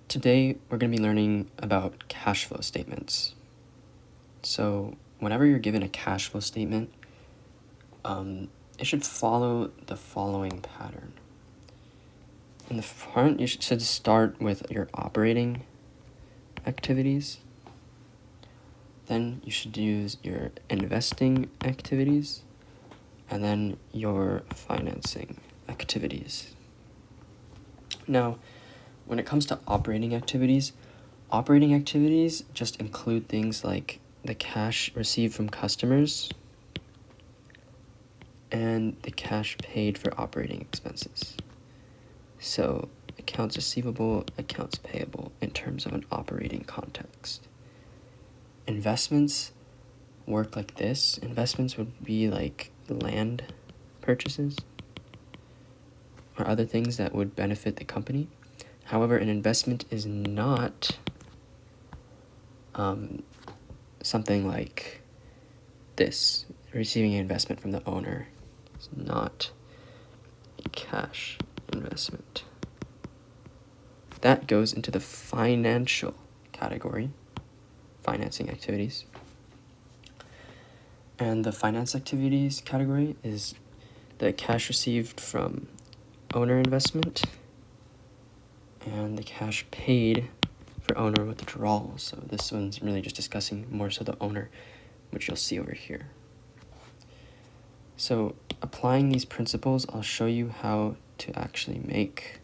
Today, we're going to be learning about cash flow statements. So whenever you're given a cash flow statement, it should follow the following pattern. In the front, you should start with your operating activities. Then you should use your investing activities, and then your financing activities. Now, when it comes to operating activities just include things like the cash received from customers and the cash paid for operating expenses. So accounts receivable, accounts payable in terms of an operating context. Investments work like this. Investments would be like land purchases or other things that would benefit the company. However, an investment is not something like this. Receiving an investment from the owner is not a cash investment. That goes into the financial category, financing activities. And the finance activities category is the cash received from owner investment and the cash paid for owner withdrawal. So this one's really just discussing more so the owner, which you'll see over here. So applying these principles, I'll show you how to actually make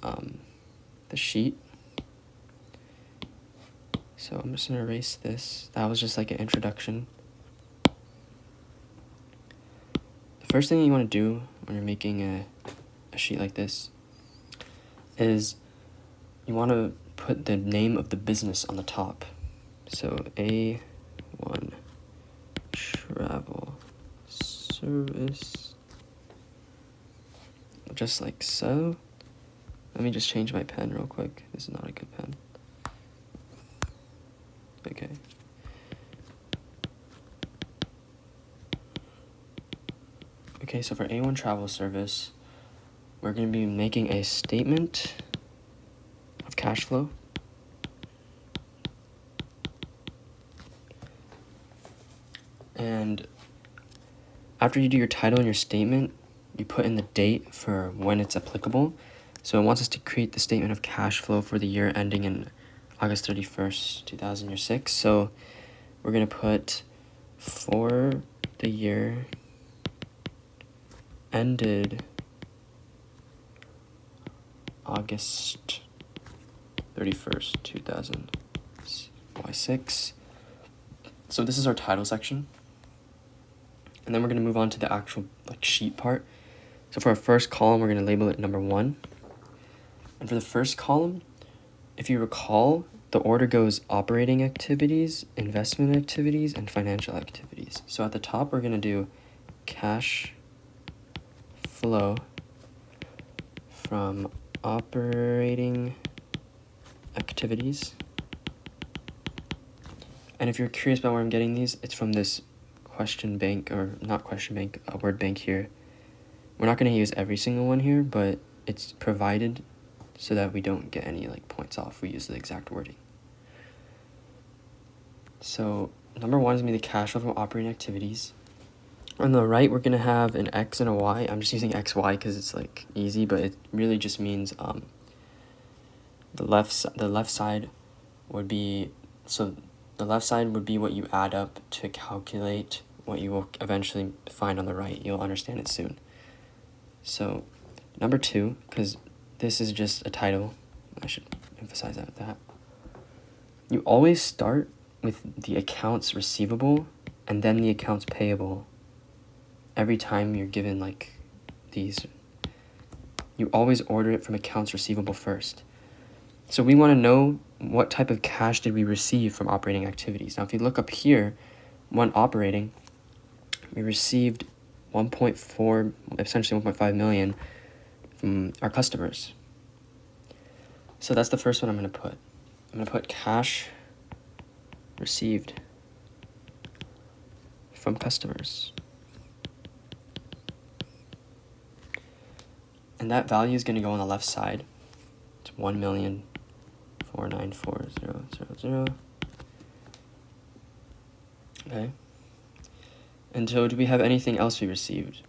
the sheet. So I'm just going to erase this. That was just like an introduction. The first thing you want to do when you're making a sheet like this is you want to put the name of the business on the top. So A1 Travel Service, just like so. Let me just change my pen real quick. This is not a good pen. Okay. Okay, so for A1 Travel Service, we're going to be making a statement of cash flow. And after you do your title and your statement, you put in the date for when it's applicable. So it wants us to create the statement of cash flow for the year ending in August 31st, 2006. So we're going to put for the year ended August 31st, 2006. So this is our title section. And then we're going to move on to the actual sheet part. So for our first column, we're going to label it number 1. And for the first column, if you recall, the order goes operating activities, investment activities, and financial activities. So at the top, we're going to do cash flow from operating activities. And if you're curious about where I'm getting these, it's from this question bank, or not question bank, a word bank here. We're not going to use every single one here, but it's provided so that we don't get any points off. We use the exact wording. So number 1 is going to be the cash flow from operating activities. On the right, we're going to have an X and a Y. I'm just using XY because it's easy, but it really just means the left side would be, so the left side would be what you add up to calculate what you will eventually find on the right. You'll understand it soon. So number 2, because this is just a title, I should emphasize that. You always start with the accounts receivable and then the accounts payable. Every time you're given these, you always order it from accounts receivable first. So we want to know what type of cash did we receive from operating activities. Now, if you look up here, when operating, we received 1.4, essentially 1.5 million from our customers. So that's the first one I'm going to put. I'm going to put cash received from customers. And that value is going to go on the left side. It's 1 million 494,000. Okay. And so do we have anything else we received?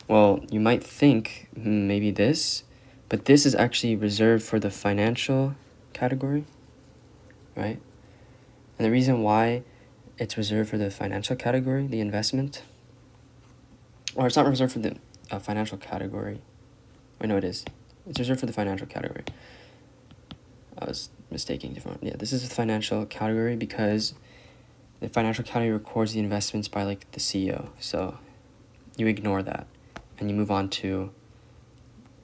Well, you might think maybe this, but this is actually reserved for the financial category, right? And the reason why it's reserved for the financial category, the investment, or it's not reserved for the financial category. Wait, no, it is. It's reserved for the financial category. I was mistaking different. Yeah, this is the financial category because the financial category records the investments by like the CEO. So you ignore that and you move on to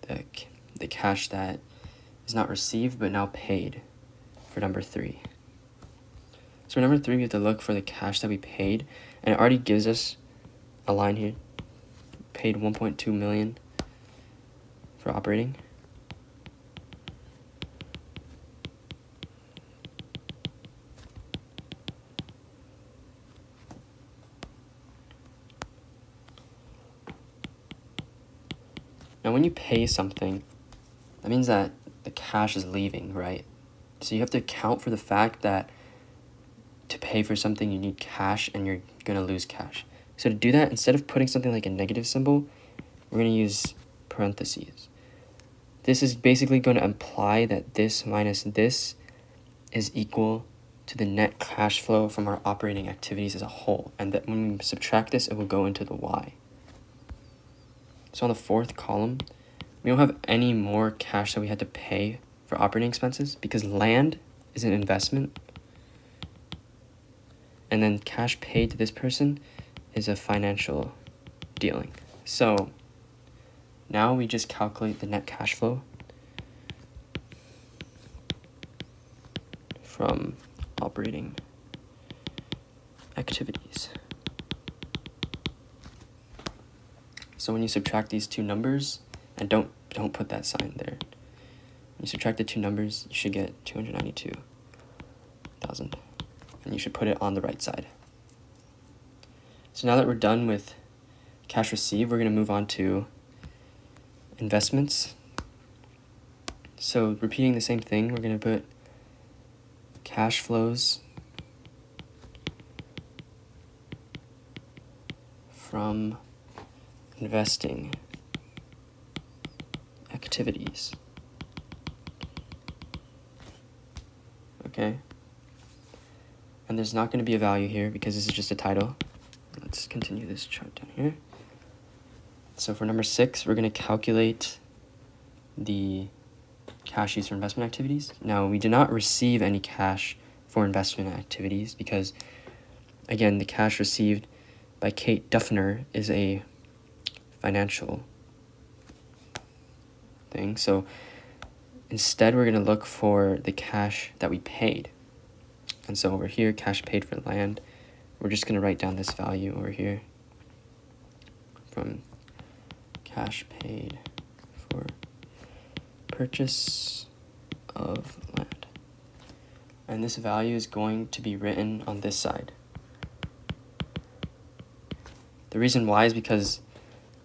the cash that is not received but now paid for number 3. So for number 3, we have to look for the cash that we paid, and it already gives us a line here. Paid 1.2 million for operating. Now when you pay something, that means that the cash is leaving, right? So you have to account for the fact that to pay for something you need cash and you're going to lose cash. So to do that, instead of putting something like a negative symbol, we're going to use parentheses. This is basically going to imply that this minus this is equal to the net cash flow from our operating activities as a whole, and that when we subtract this, it will go into the y. So on the 4th column, we don't have any more cash that we had to pay for operating expenses because land is an investment, and then cash paid to this person is a financial dealing. So now we just calculate the net cash flow from operating activities. So when you subtract these two numbers, and don't put that sign there. When you subtract the two numbers, you should get 292,000. And you should put it on the right side. So now that we're done with cash received, we're going to move on to investments. So repeating the same thing, we're going to put cash flows from investing activities. Okay? And there's not going to be a value here because this is just a title. Let's continue this chart down here. So for number 6, we're going to calculate the cash used for investment activities. Now, we did not receive any cash for investment activities because, again, the cash received by Kate Duffner is a financial thing. So instead, we're going to look for the cash that we paid. And so over here, cash paid for land, we're just going to write down this value over here from cash paid for purchase of land. And this value is going to be written on this side. The reason why is because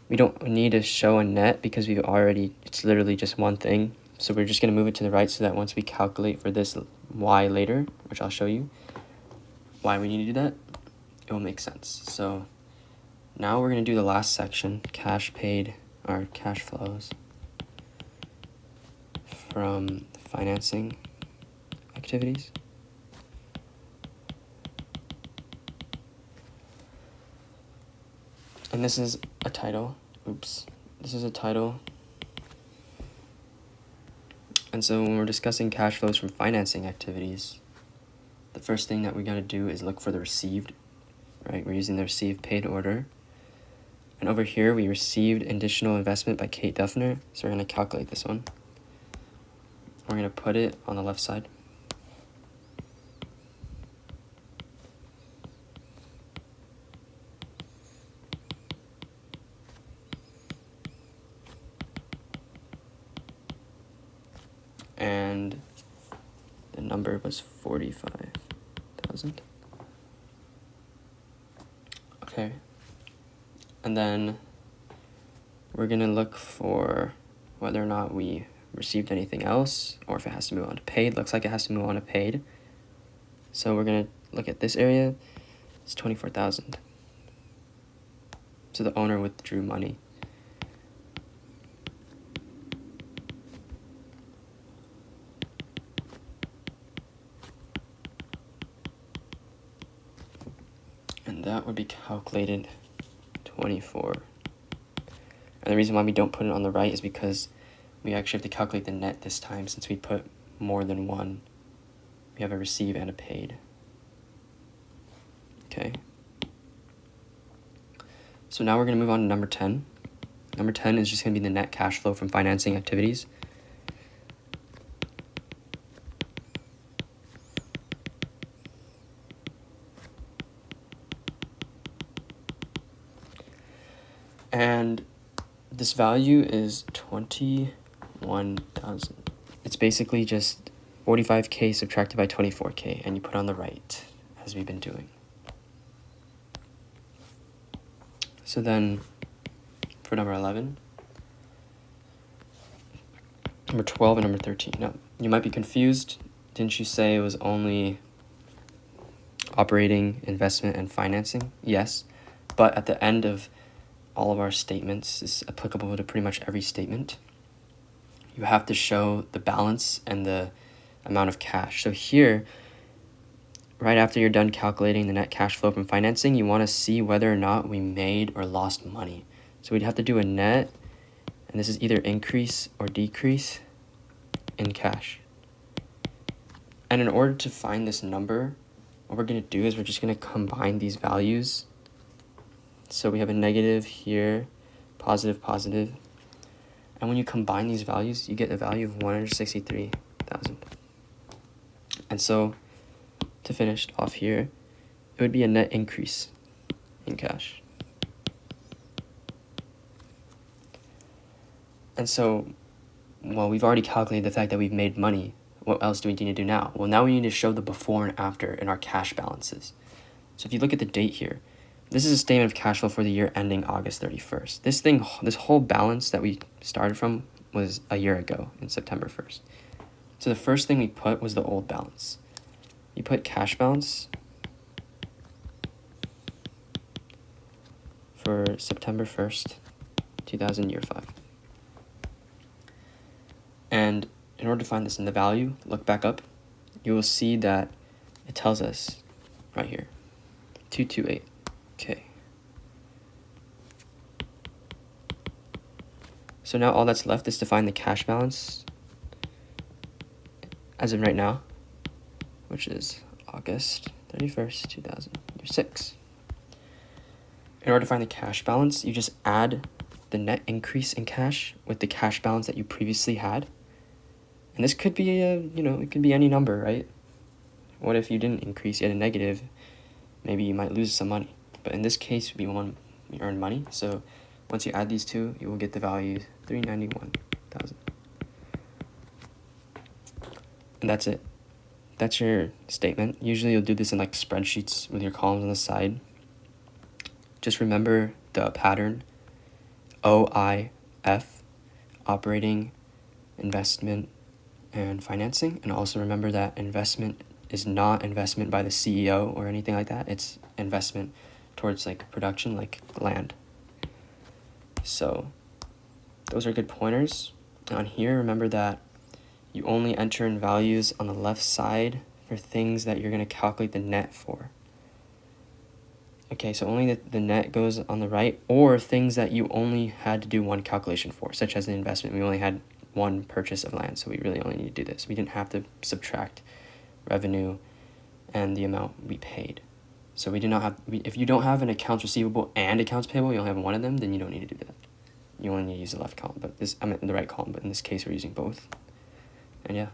we don't need to show a net because it's literally just one thing. So we're just going to move it to the right so that once we calculate for this y later, which I'll show you why we need to do that, it will make sense. So now we're going to do the last section, cash paid, or cash flows from financing activities. And this is a title. This is a title. And so when we're discussing cash flows from financing activities, the first thing that we got to do is look for the received, right? We're using the received paid order. And over here, we received additional investment by Kate Duffner. So we're going to calculate this one. We're going to put it on the left side. And the number was 45,000. Okay. And then we're going to look for whether or not we received anything else, or if it has to move on to paid. Looks like it has to move on to paid. So we're going to look at this area. It's 24,000. So the owner withdrew money. And that would be calculated 24. And the reason why we don't put it on the right is because we actually have to calculate the net this time, since we put more than one. We have a receive and a paid. Okay. So now we're going to move on to number 10. Number 10 is just going to be the net cash flow from financing activities. And this value is 21,000. It's basically just 45K subtracted by 24K, and you put on the right, as we've been doing. So then, for number 11, number 12 and number 13. Now, you might be confused. Didn't you say it was only operating, investment, and financing? Yes, but at the end of all of our statements, is applicable to pretty much every statement, you have to show the balance and the amount of cash. So here, right after you're done calculating the net cash flow from financing, you want to see whether or not we made or lost money. So we'd have to do a net, and this is either increase or decrease in cash. And in order to find this number, what we're going to do is we're just going to combine these values. So we have a negative here, positive, positive. And when you combine these values, you get a value of 163,000. And so, to finish off here, it would be a net increase in cash. And so, well, we've already calculated the fact that we've made money. What else do we need to do now? Well, now we need to show the before and after in our cash balances. So if you look at the date here, this is a statement of cash flow for the year ending August 31st. This whole balance that we started from was a year ago in September 1st. So the first thing we put was the old balance. You put cash balance for September 1st, 2000, year 5. And in order to find this in the value, look back up, you will see that it tells us right here, 228. Okay. So now all that's left is to find the cash balance as of right now, which is August 31st, 2006. In order to find the cash balance, you just add the net increase in cash with the cash balance that you previously had. And this could be it could be any number, right? What if you didn't increase, you had a negative? Maybe you might lose some money. But in this case, we earn money. So once you add these two, you will get the value 391,000. And that's it. That's your statement. Usually you'll do this in like spreadsheets with your columns on the side. Just remember the pattern: OIF, operating, investment, and financing. And also remember that investment is not investment by the CEO or anything like that. It's investment towards like production, like land. So those are good pointers. On here, remember that you only enter in values on the left side for things that you're going to calculate the net for. Okay, so only the net goes on the right, or things that you only had to do one calculation for, such as the investment. We only had one purchase of land, so we really only need to do this. We didn't have to subtract revenue and the amount we paid. So we do not have, if you don't have an accounts receivable and accounts payable, you only have one of them, then you don't need to do that. You only need to use the left column, the right column, but in this case we're using both. And yeah.